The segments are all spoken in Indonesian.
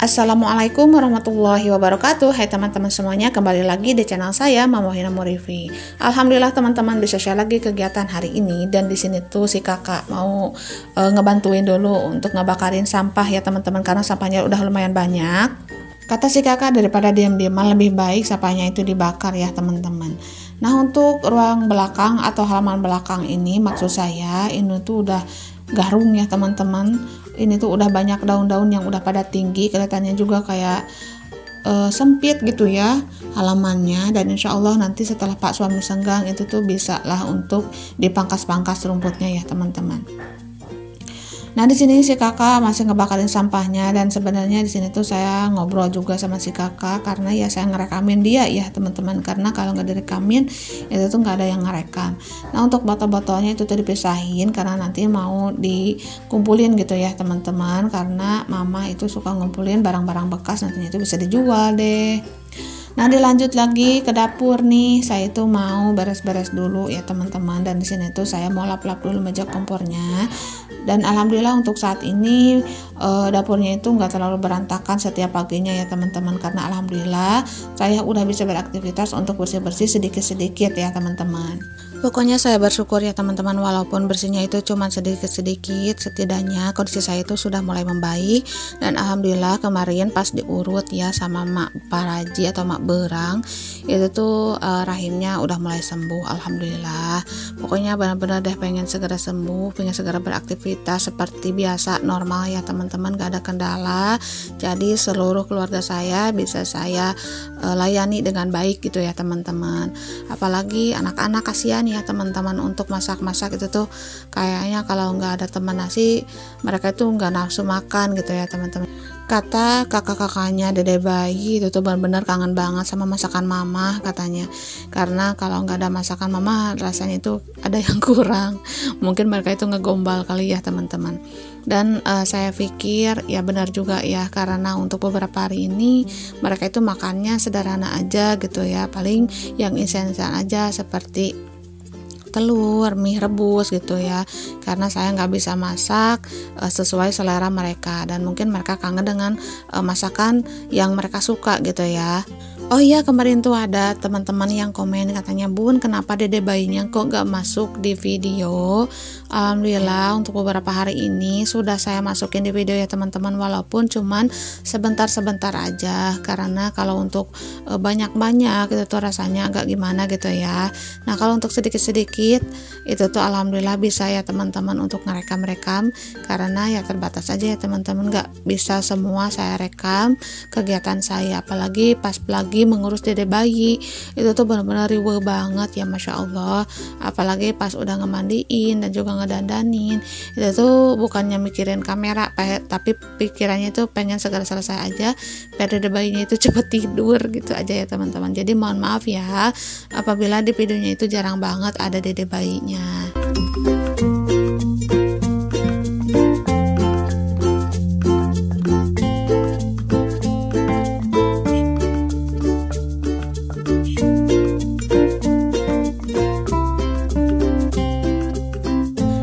Assalamualaikum warahmatullahi wabarakatuh. Hai teman-teman semuanya, kembali lagi di channel saya Mama Wahina Murifi. Alhamdulillah teman-teman bisa share lagi kegiatan hari ini, dan di sini tuh si kakak mau ngebantuin dulu untuk ngebakarin sampah ya teman-teman, karena sampahnya udah lumayan banyak. Kata si kakak, daripada diam-diaman lebih baik sampahnya itu dibakar ya teman-teman. Nah, untuk ruang belakang atau halaman belakang ini, maksud saya ini tuh udah garung ya teman-teman. Ini tuh udah banyak daun-daun yang udah pada tinggi, kelihatannya juga kayak sempit gitu ya halamannya. Dan insya Allah nanti setelah Pak suami senggang itu tuh bisa lah untuk dipangkas-pangkas rumputnya ya teman-teman. Nah, di sini si kakak masih ngebakarin sampahnya, dan sebenarnya di sini tuh saya ngobrol juga sama si kakak karena ya saya ngerekamin dia ya teman-teman, karena kalau nggak direkamin itu tuh nggak ada yang ngerekam. Nah, untuk botol-botolnya itu tuh dipisahin karena nanti mau dikumpulin gitu ya teman-teman, karena mama itu suka ngumpulin barang-barang bekas, nantinya itu bisa dijual deh. Nah, dilanjut lagi ke dapur nih. Saya itu mau beres-beres dulu ya teman-teman, dan di sini tuh saya mau lap-lap dulu meja kompornya. Dan alhamdulillah untuk saat ini dapurnya itu nggak terlalu berantakan setiap paginya ya teman-teman, karena alhamdulillah saya udah bisa beraktivitas untuk bersih-bersih sedikit-sedikit ya teman-teman. Pokoknya saya bersyukur ya teman-teman, walaupun bersihnya itu cuma sedikit-sedikit, setidaknya kondisi saya itu sudah mulai membaik. Dan alhamdulillah kemarin pas diurut ya sama Mak Paraji atau Mak Berang, itu tuh rahimnya udah mulai sembuh, alhamdulillah. Pokoknya benar-benar deh pengen segera sembuh, pengen segera beraktivitas seperti biasa normal ya teman-teman, gak ada kendala. Jadi seluruh keluarga saya bisa saya layani dengan baik gitu ya teman-teman. Apalagi anak-anak, kasihan ya teman-teman, untuk masak-masak itu tuh kayaknya kalau nggak ada teman nasi mereka itu nggak nafsu makan gitu ya teman-teman. Kata kakak-kakaknya dede bayi itu tuh benar-benar kangen banget sama masakan mama katanya, karena kalau nggak ada masakan mama rasanya itu ada yang kurang. Mungkin mereka itu ngegombal kali ya teman-teman. Dan saya pikir ya benar juga ya, karena untuk beberapa hari ini mereka itu makannya sederhana aja gitu ya, paling yang insan-insan aja seperti telur, mie rebus gitu ya, karena saya nggak bisa masak sesuai selera mereka, dan mungkin mereka kangen dengan masakan yang mereka suka gitu ya. Oh iya, kemarin tuh ada teman-teman yang komen katanya, Bun, kenapa dede bayinya kok gak masuk di video? Alhamdulillah untuk beberapa hari ini sudah saya masukin di video ya teman-teman, walaupun cuman sebentar-sebentar aja, karena kalau untuk banyak-banyak itu tuh rasanya agak gimana gitu ya. Nah, kalau untuk sedikit-sedikit itu tuh alhamdulillah bisa ya teman-teman untuk ngerekam-rekam, karena ya terbatas aja ya teman-teman, gak bisa semua saya rekam kegiatan saya, apalagi pas lagi mengurus dede bayi itu tuh benar-benar riweuh banget ya, masya Allah. Apalagi pas udah ngemandiin dan juga ngedandanin, itu tuh bukannya mikirin kamera, tapi pikirannya tuh pengen segera selesai aja biar dede bayinya itu cepet tidur gitu aja ya teman-teman. Jadi mohon maaf ya apabila di videonya itu jarang banget ada dede bayinya.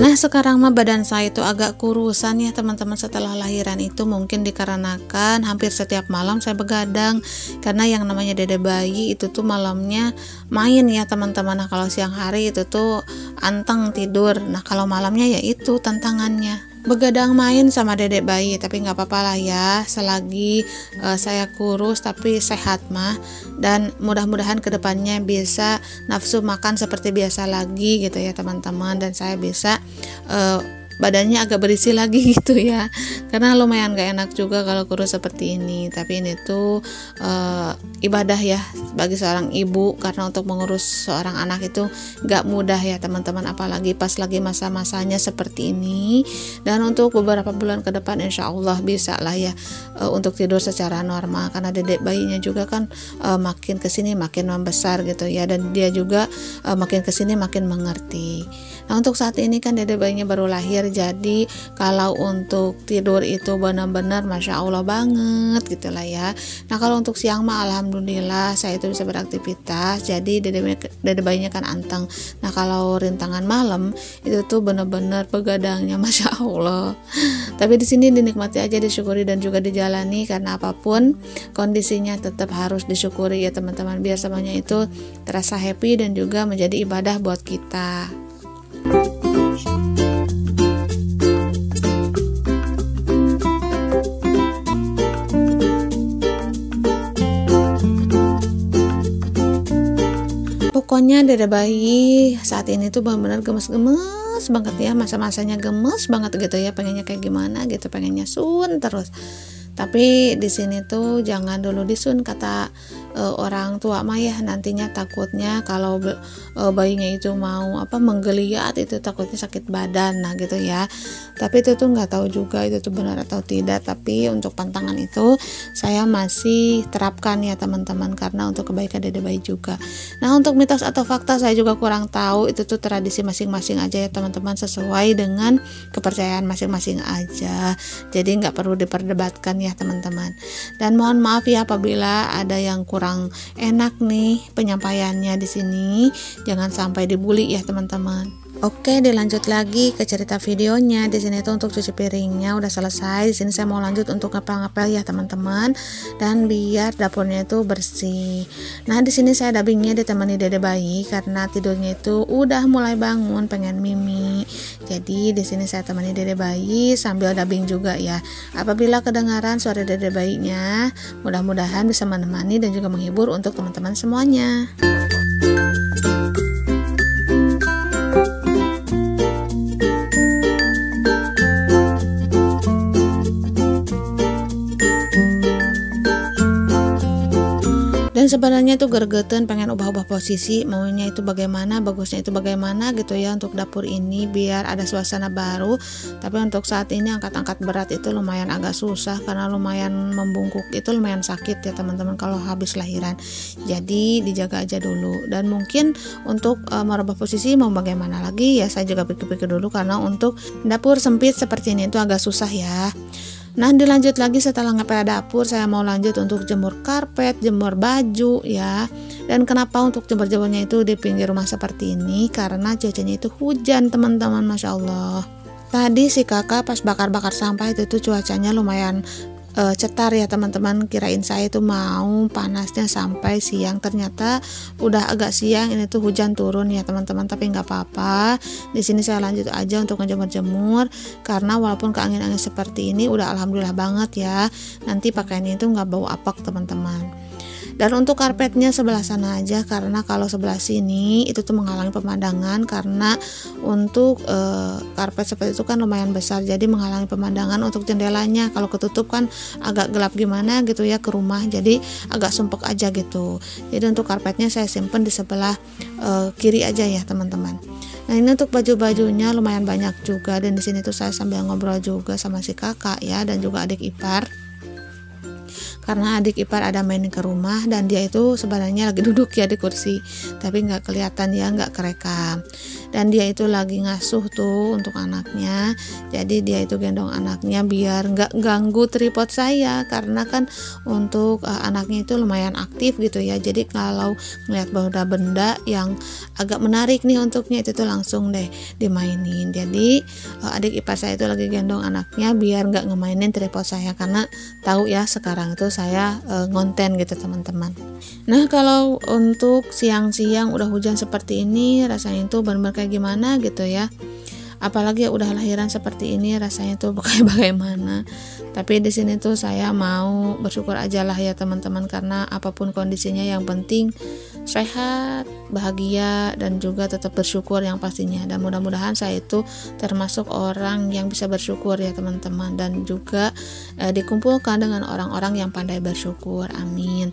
Nah, sekarang mah badan saya itu agak kurusan ya teman-teman setelah lahiran itu, mungkin dikarenakan hampir setiap malam saya begadang, karena yang namanya dede bayi itu tuh malamnya main ya teman-teman. Nah, kalau siang hari itu tuh anteng tidur, nah kalau malamnya ya itu tantangannya begadang main sama dedek bayi. Tapi nggak apa-apa lah ya, selagi saya kurus tapi sehat mah, dan mudah-mudahan kedepannya bisa nafsu makan seperti biasa lagi gitu ya teman-teman, dan saya bisa badannya agak berisi lagi gitu ya, karena lumayan gak enak juga kalau kurus seperti ini. Tapi ini tuh ibadah ya bagi seorang ibu, karena untuk mengurus seorang anak itu gak mudah ya teman-teman, apalagi pas lagi masa-masanya seperti ini. Dan untuk beberapa bulan ke depan insya Allah bisa lah ya untuk tidur secara normal, karena dedek bayinya juga kan makin kesini makin membesar gitu ya, dan dia juga makin kesini makin mengerti. Nah, untuk saat ini kan dedek bayinya baru lahir Jadi kalau untuk tidur itu benar-benar Masya Allah banget gitulah ya. Nah kalau untuk siang mah alhamdulillah saya itu bisa beraktivitas, jadi dede bayinya kan anteng. Nah kalau rintangan malam itu tuh benar-benar begadangnya Masya Allah. Tapi di sini dinikmati aja, disyukuri dan juga dijalani, karena apapun kondisinya tetap harus disyukuri ya teman-teman, biar semuanya itu terasa happy dan juga menjadi ibadah buat kita. Pokoknya dede bayi saat ini tuh benar-benar gemes-gemes banget ya, masa-masanya gemes banget gitu ya, pengennya kayak gimana gitu, pengennya sun terus. Tapi di sini tuh jangan dulu disun kata orang tua mah ya, nantinya takutnya kalau bayinya itu mau menggeliat itu takutnya sakit badan, nah gitu ya. Tapi itu tuh nggak tahu juga itu tuh benar atau tidak, tapi untuk pantangan itu saya masih terapkan ya teman-teman, karena untuk kebaikan dede bayi juga. Nah untuk mitos atau fakta saya juga kurang tahu, itu tuh tradisi masing-masing aja ya teman-teman, sesuai dengan kepercayaan masing-masing aja, jadi nggak perlu diperdebatkan ya teman-teman. Dan mohon maaf ya apabila ada yang kurang enak nih penyampaiannya di sini, jangan sampai dibully ya teman-teman. Oke, dilanjut lagi ke cerita videonya. Di sini tuh untuk cuci piringnya udah selesai. Di sini saya mau lanjut untuk ngepel-ngepel ya teman-teman, dan biar dapurnya itu bersih. Nah, di sini saya dubbingnya ditemani dede bayi karena tidurnya itu udah mulai bangun, pengen mimi. Jadi di sini saya temani dede bayi sambil dubbing juga ya. Apabila kedengaran suara dede bayinya, mudah-mudahan bisa menemani dan juga menghibur untuk teman-teman semuanya. Dan sebenarnya itu gergeten pengen ubah-ubah posisi, maunya itu bagaimana, bagusnya itu bagaimana gitu ya untuk dapur ini biar ada suasana baru. Tapi untuk saat ini angkat-angkat berat itu lumayan agak susah karena lumayan membungkuk, itu lumayan sakit ya teman-teman kalau habis lahiran. Jadi dijaga aja dulu, dan mungkin untuk merubah posisi mau bagaimana lagi ya, saya juga pikir-pikir dulu karena untuk dapur sempit seperti ini itu agak susah ya. Nah dilanjut lagi setelah ngepel dapur, saya mau lanjut untuk jemur karpet, jemur baju ya. Dan kenapa untuk jemur-jemurnya itu di pinggir rumah seperti ini, karena cuacanya itu hujan teman-teman, Masya Allah. Tadi si kakak pas bakar-bakar sampah itu tuh cuacanya lumayan cetar ya teman-teman, kirain saya itu mau panasnya sampai siang, ternyata udah agak siang ini tuh hujan turun ya teman-teman. Tapi nggak apa-apa, di sini saya lanjut aja untuk ngejemur-jemur karena walaupun keangin-angin seperti ini udah alhamdulillah banget ya, nanti pakaiannya itu nggak bau apek teman-teman. Dan untuk karpetnya sebelah sana aja, karena kalau sebelah sini itu tuh menghalangi pemandangan, karena untuk karpet seperti itu kan lumayan besar, jadi menghalangi pemandangan. Untuk jendelanya kalau ketutup kan agak gelap gimana gitu ya ke rumah, jadi agak sumpek aja gitu. Jadi untuk karpetnya saya simpen di sebelah kiri aja ya teman-teman. Nah ini untuk baju-bajunya lumayan banyak juga, dan di sini tuh saya sambil ngobrol juga sama si kakak ya, dan juga adik ipar. Karena adik ipar ada main ke rumah, dan dia itu sebenarnya lagi duduk ya di kursi, tapi nggak kelihatan ya, nggak kerekam. Dan dia itu lagi ngasuh tuh untuk anaknya, jadi dia itu gendong anaknya biar nggak ganggu tripod saya, karena kan untuk anaknya itu lumayan aktif gitu ya. Jadi kalau ngeliat benda-benda yang agak menarik nih untuknya, itu tuh langsung deh dimainin. Jadi adik ipar saya itu lagi gendong anaknya biar nggak ngemainin tripod saya, karena tahu ya sekarang itu saya ngonten gitu teman-teman. Nah kalau untuk siang-siang udah hujan seperti ini, rasanya itu benar-benar kayak gimana gitu ya, apalagi udah lahiran seperti ini, rasanya tuh kayak bagaimana. Tapi di sini tuh saya mau bersyukur aja lah ya teman-teman, karena apapun kondisinya yang penting sehat, bahagia, dan juga tetap bersyukur yang pastinya. Dan mudah-mudahan saya itu termasuk orang yang bisa bersyukur ya teman-teman, dan juga dikumpulkan dengan orang-orang yang pandai bersyukur, amin.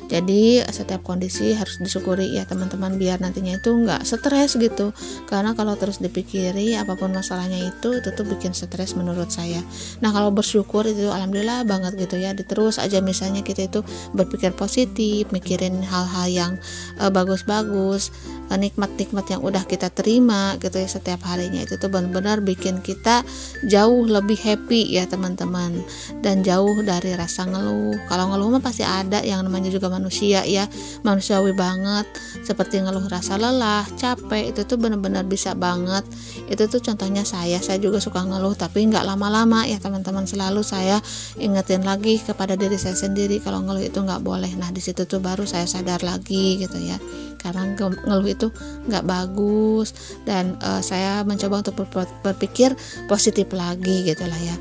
Jadi setiap kondisi harus disyukuri ya teman-teman, biar nantinya itu nggak stres gitu. Karena kalau terus dipikiri apapun masalahnya itu tuh bikin stres menurut saya. Nah kalau bersyukur itu alhamdulillah banget gitu ya. Terus aja misalnya kita itu berpikir positif, mikirin hal-hal yang bagus-bagus, nikmat-nikmat yang udah kita terima gitu ya setiap harinya, itu tuh benar-benar bikin kita jauh lebih happy ya teman-teman, dan jauh dari rasa ngeluh. Kalau ngeluh mah pasti ada, yang namanya juga manusia ya, manusiawi banget. Seperti ngeluh rasa lelah, capek, itu tuh benar-benar bisa banget. Itu tuh contohnya saya juga suka ngeluh, tapi nggak lama-lama ya teman-teman. Selalu saya ingetin lagi kepada diri saya sendiri kalau ngeluh itu nggak boleh. Nah di situ tuh baru saya sadar lagi gitu ya, karena ngeluh itu nggak bagus, dan saya mencoba untuk berpikir positif lagi gitulah ya.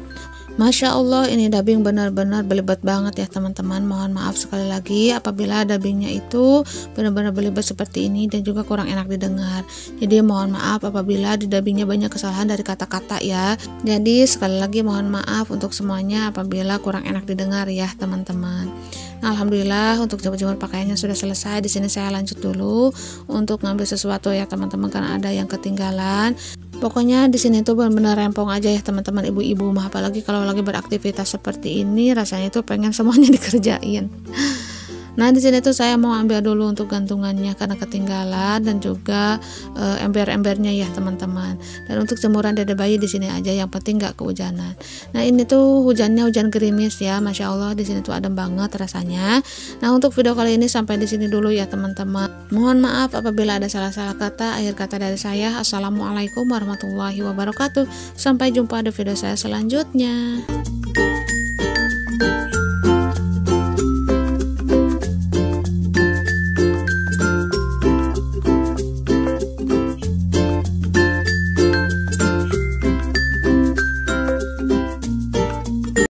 Masya Allah, ini dubbing benar-benar belibet banget ya teman-teman. Mohon maaf sekali lagi apabila dubbingnya itu benar-benar belibet seperti ini dan juga kurang enak didengar. Jadi mohon maaf apabila di dubbingnya banyak kesalahan dari kata-kata ya. Jadi sekali lagi mohon maaf untuk semuanya apabila kurang enak didengar ya teman-teman. Nah, alhamdulillah untuk jemur-jemur pakaiannya sudah selesai. Di sini saya lanjut dulu untuk ngambil sesuatu ya teman-teman, karena ada yang ketinggalan. Pokoknya di sini tuh benar-benar rempong aja ya teman-teman, ibu-ibu mah, apalagi kalau lagi beraktivitas seperti ini rasanya tuh pengen semuanya dikerjain. Nah di sini tuh saya mau ambil dulu untuk gantungannya karena ketinggalan, dan juga ember-embernya ya teman-teman. Dan untuk jemuran dede bayi di sini aja, yang penting nggak kehujanan. Nah ini tuh hujannya hujan gerimis ya, masya Allah di sini tuh adem banget rasanya. Nah untuk video kali ini sampai di sini dulu ya teman-teman. Mohon maaf apabila ada salah-salah kata. Akhir kata dari saya, assalamualaikum warahmatullahi wabarakatuh. Sampai jumpa di video saya selanjutnya.